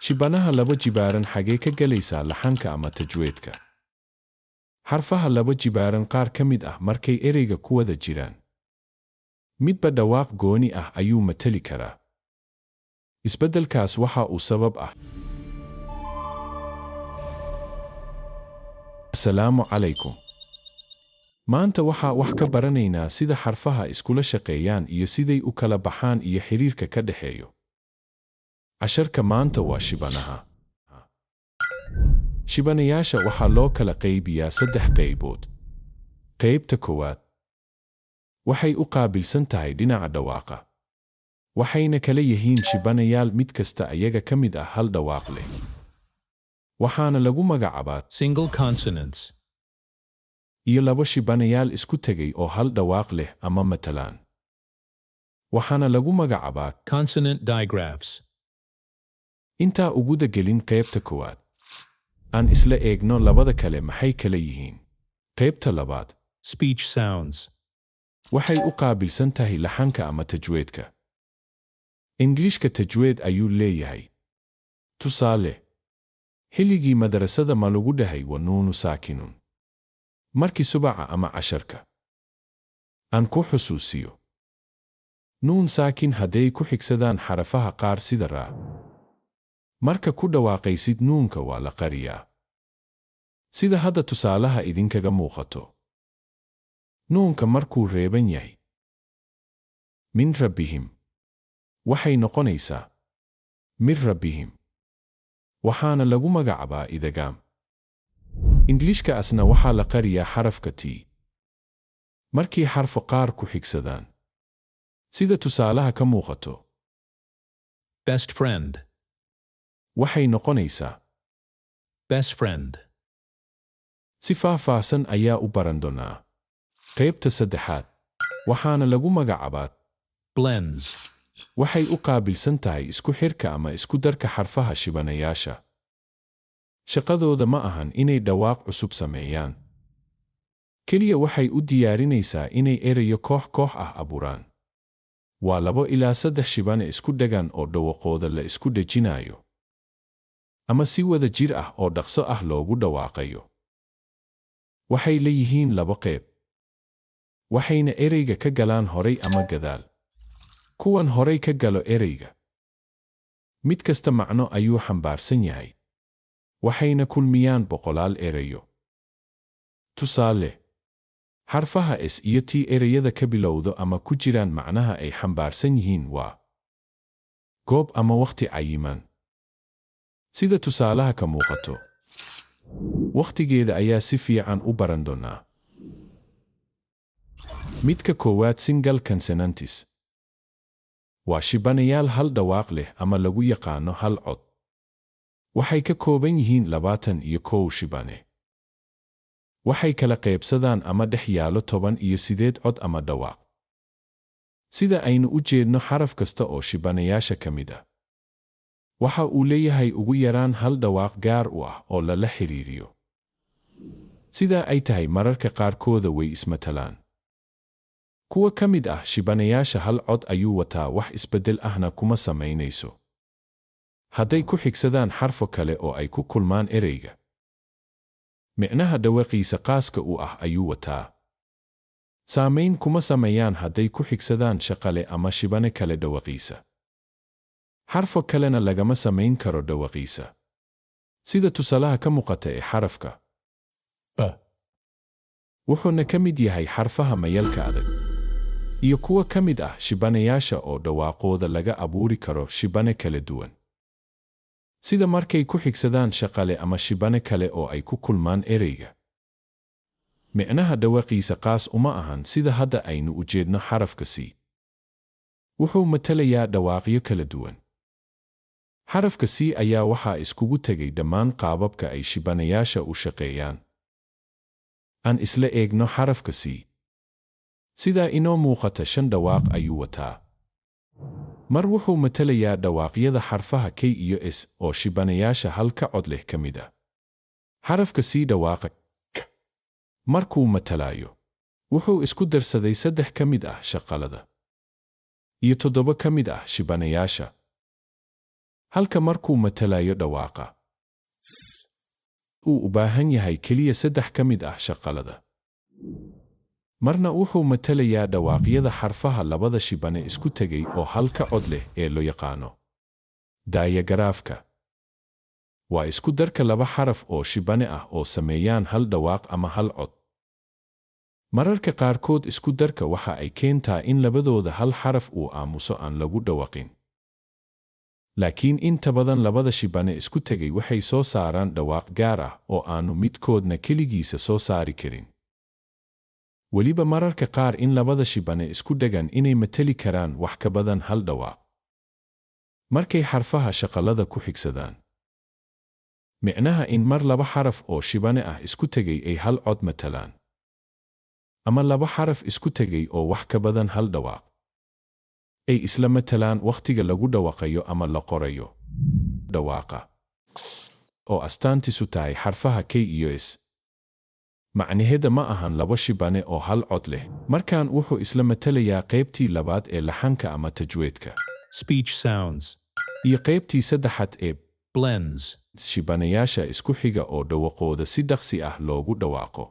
Shibanaha laba jibaaran xagee ka galaysaa laxanka ama tajweedka. Xarfaha laba jibaaran qaar ka mid ah markay ereyga ku wada jiraan. Midba dhawaaq gooni ah ayuu matali karaa. Isbeddelkaas waxa uu sabab ah. Assalaamu calaykum. Maanta waxaa wax ka baranaynaa sida xarfaha iskula shaqeeyaan iyo siday u kala baxaan iyo xiriirka ka dhexeeyo. Casharka maanta waa shibanaha. Shibanayaasha waxaa loo kala qaybiyaa 3 qaybood. Qaybta koowaad waxay u qaabilsan tahay dhinaca dhawaaqa. Waxayna kala yihiin shibanayaal mid kasta ayaga ka mid ah hal dhawaaq leh. Waxaana lagu magacaabaa single consonants. Iyo laba shibanayaal isku tegay oo hal dhawaaq leh ama matalaan. Waxaana lagu magacaabaa consonant digraphs. Intaa uguda gelin qaybta koowaad. Aan isla eegno labada kale maxay kala yihiin. Qaybta labaad speech sounds. Waxay u qaabilsan tahay laxanka ama tajweedka. Ingiriishka tajweed ayuu leeyahay. Tusaale, xilligii madrasada ma lagu dhahay wa nuunu saakinun. Markii subaca ama casharka. Aan ku xusuusiyo. Nuun saakin hadday ku xigsadaan xarafaha qaar sida raa. Marka ku dhawaaqaysid nuunka waa la qariyaa. Sida hadda tusaalaha idinkaga muuqato. Nuunka markuu reeban yahay. Min rabbihim. Waxay noqonaysaa. Min rabbihim. Waxaana lagu magacaabaa idagaam. Ingiriishka asna waxaa la qariyaa xarafka T. Markii xarfo qaar ku xigsadaan. Sida tusaalaha ka muuqato. Best friend. Waxay noqonaysaa. Best friend. Si faahfaahsan ayaa u baran doonaa. Qaybta saddexaad. Waxaana lagu magacaabaa blends. Waxay u qaabilsan tahay isku xirka ama isku darka xarfaha shibanayaasha. Shaqadooda ma ahan inay dhawaaq cusub sameeyaan. Keliya waxay u diyaarinaysaa inay erayo koox ah abuuraan. Waa 2 ilaa 3 shibane isku dhagan oo dhawaqooda la isku dhejinayo. Ama si wada jir ah oo dhaqso ah loogu dhawaaqayo. Waxay leeyihiin 2 qayb. Waxayna ereyga ka galaan horay ama gadaal. Kuwan horay ka galo ereyga. Mid kasta macno ayuu xambaarsan yahay. Waxayna kulmiyaan 100 erayo. Tusaale, xarfaha S iyo T ereyada ka bilowdo ama ku jiraan macnaha ay xambaarsan yihiin waa goob ama waqti cayiman. Sida tusaalaha ka muuqato. Waqtigeeda ayaa si fiican u baran doonaa. Midka koowaad single consonantis. Waa shibanayaal hal dhawaaq leh ama lagu yaqaano hal cod. Waxay ka kooban yihiin 21 shibane. Waxay kala qaybsadaan ama dhex yaalo 18 cod ama dhawaaq. Sida aynu u jeedno xaraf kasta oo shibanayaasha ka mid ah. Waxa uu leeyahay ugu yaraan hal dhawaaq gaar u ah oo lala xiriiriyo. Sidaa ay tahay mararka qaarkooda way ismatalaan. Kuwa ka mid ah shibanayaasha hal cod ayuu wataa wax isbeddel ahna kuma samaynayso. Hadday ku xigsadaan xarfo kale oo ay ku kulmaan ereyga. Micnaha dhawaqiisa qaaska u ah ayuu wataa. Saamayn kuma sameeyaan hadday ku xigsadaan shaqale ama shibane kale dhawaqiisa. Xarfo kalena lagama samayn karo dhawaqiisa. Sida tusaalaha ka muuqata ee xarafka ba. Wuxuuna ka mid yahay xarfaha mayalka adag. Iyo kuwa ka mid ah shibanayaasha oo dhawaaqooda laga abuuri karo shibane kala duwan. Sida markay ku xigsadaan shaqale ama shibane kale oo ay ku kulmaan ereyga. Micnaha dhawaqiisa qaas uma ahan sida hadda aynu u jeedno xarafka C. Wuxuu matalayaa dhawaaqyo kala duwan. Xarafka C ayaa waxaa iskugu tegay dhammaan qaababka ay shibanayaasha u shaqeeyaan. Aan isla eegno xarafka C. Sidaa inoo muuqata 5 dhawaaq ayuu wataa. Mar wuxuu matalayaa dhawaaqyada xarfaha K iyo S oo shibanayaasha hal ka cod leh ka mid ah. Xarafka C dhawaaqa K. Markuu matalayo, wuxuu isku darsaday 3 ka mid ah shaqalada. Iyo 7 ka mid ah shibanayaasha. halka markuu matalayo dhawaaqa uu u baahan yahay keliya 3 ka mid ah shaqalada. Marna wuxuu matalayaa dhawaaqyada xarfaha labada shibane isku tegay oo halka cod leh ee loo yaqaano diagaraafka. Waa isku darka 2 xaraf oo shibane ah oo sameeyaan hal dhawaaq ama hal cod. Mararka qaarkood isku darka waxa ay keentaa in labadooda hal xaraf uu aamuso aan lagu dhawaaqin. Laakiin inta badan labada shibane isku tegay waxay soo saaraan dhawaaq gaar ah oo aanu midkoodna keligiisa soo saari karin. Weliba mararka qaar in labada shibane isku dhagan inay matali karaan wax ka badan hal dhawaaq. Markay xarfaha shaqalada ku xigsadaan, micnaha in mar 2 xaraf oo shibane ah isku tegay ay hal cod matalaan. Ama 2 xaraf isku tegay oo wax ka badan hal dhawaaq ay isla matalaan wakhtiga lagu dhawaaqayo ama la qorayo dhawaaqa oo astaantiisu tahay xarfaha K iyo S. Macnaheeda ma ahan 2 shibane oo hal cod leh, markaan wuxuu isla matalayaa qaybtii labaad ee laxanka ama tajweedka. Speech sounds. Iyo qaybtii saddexaad ee blends. Shibanayaasha isku xiga oo dhawaqooda si dhaqsi ah loogu dhawaaqo.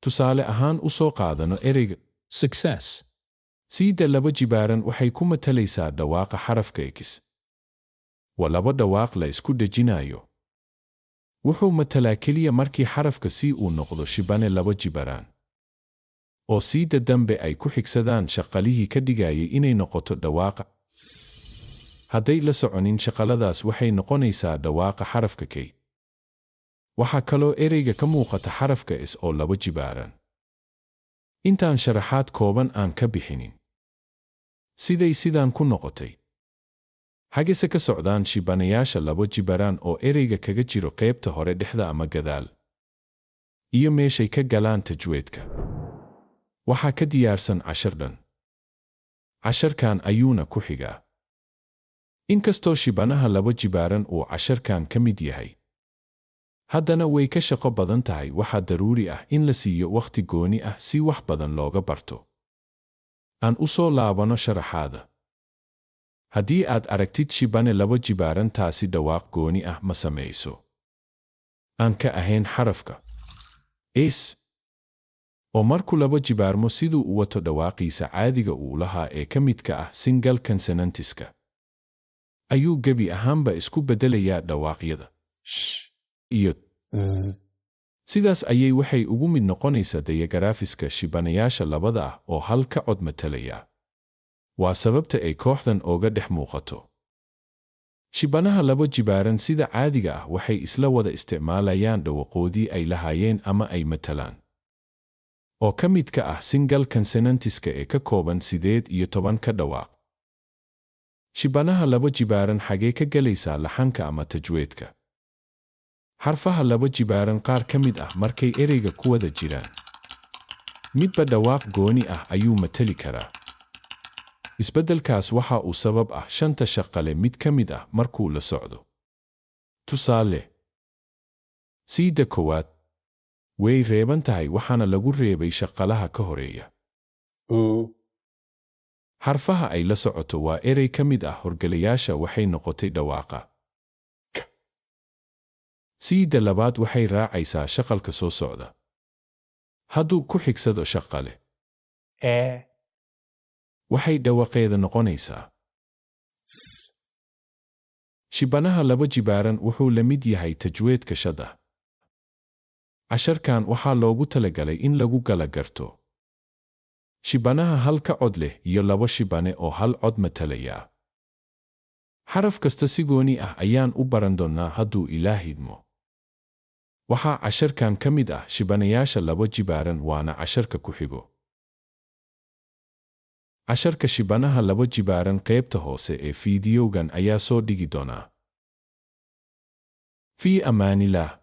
Tusaale ahaan u soo qaadano ereyga success. Siida 2 jibaaran waxay ku matalaysaa dhawaaqa xarafka X. Waa 2 dhawaaq la isku dhejinayo. Wuxuu matalaa keliya markii xarafka C uu noqdo shibane 2 jibaaraan. Oo siida dambe ay ku xigsadaan shaqalihii ka dhigayay inay noqoto dhawaaqa S. Hadday la soconin shaqaladaas waxay noqonaysaa dhawaaqa xarafka K. Waxaa kaloo ereyga ka muuqata xarafka S oo 2 jibaaran. Intaan sharaxaad kooban aan ka bixinin. Siday sidaan ku noqotay. Xagese ka socdaan shibanayaasha 2 jibaaraan oo ereyga kaga jiro qaybta hore dhexda ama gadaal. Iyo meeshay ka galaan tajweedka. Waxaa ka diyaarsan 10 dhan. 10kan ayuuna ku xigaa. Inkastoo shibanaha 2 jibaaran uu 10kan ka mid yahay, haddana way ka shaqo badan tahay. Waxaa daruuri ah in la siiyo wakhti gooni ah si wax badan looga barto. Aan u soo laabano sharaxaada. Haddii aad aragtid shibane 2 jibaaran taasi dhawaaq gooni ah ma samayso. Aan ka ahayn xarafka S. oo markuu 2 jibaarmo siduu u wato dhawaaqiisa caadiga uu lahaa ee ka midka ah single consonantiska, ayuu gebi ahaanba isku beddelayaa dhawaaqyada sh iyo z. Sidaas ayay waxay ugu mid noqonaysaa diagraafiska shibanayaasha 2 ah oo hal ka cod matalaya. Waa sababta ay kooxdan ooga dhex muuqato. Shibanaha 2 jibaaran sida caadiga ah waxay isla wada isticmaalayaan dhawaqoodii ay lahaayeen ama ay matalaan, oo ka midka ah single consonantiska ee ka kooban 18 ka dhawaaq. Shibanaha 2 jibaaran xagee ka galaysaa laxanka ama tajweedka. Xarfaha 2 jibaaran qaar ka mid ah markay ereyga ku wada jiraan, midba dhawaaq gooni ah ayuu matali karaa. Isbeddelkaas waxa uu sabab ah 5 shaqale mid ka mid ah markuu la socdo. Tusaale, siida koowaad way reeban tahay waxaana lagu reebay shaqalaha ka horeeya. Xarfaha ay la socoto waa erey ka mid ah horgalayaasha waxay noqotay dhawaaqa K. Siida labaad waxay raacaysaa shaqalka soo socda. Hadduu ku xigsado shaqale waxay dhawaqeeda noqonaysaa S. Shibanaha 2 jibaaran wuxuu la mid yahay tajweedka shada. 10kan waxaa loogu talagalay in lagu kala garto shibanaha hal ka cod leh iyo 2 shibane oo hal cod matalaya. Xaraf kasta si gooni ah ayaan u baran doonnaa hadduu Ilaah idmo. Waxaa 10kan ka mid ah shibanayaasha 2 jibaaran waana 10ka ku xigo. 10ka shibanaha 2 jibaaran qaybta hoose ee fiidiyowgan ayaa soo dhigi doonaa. Fii amaanillaah.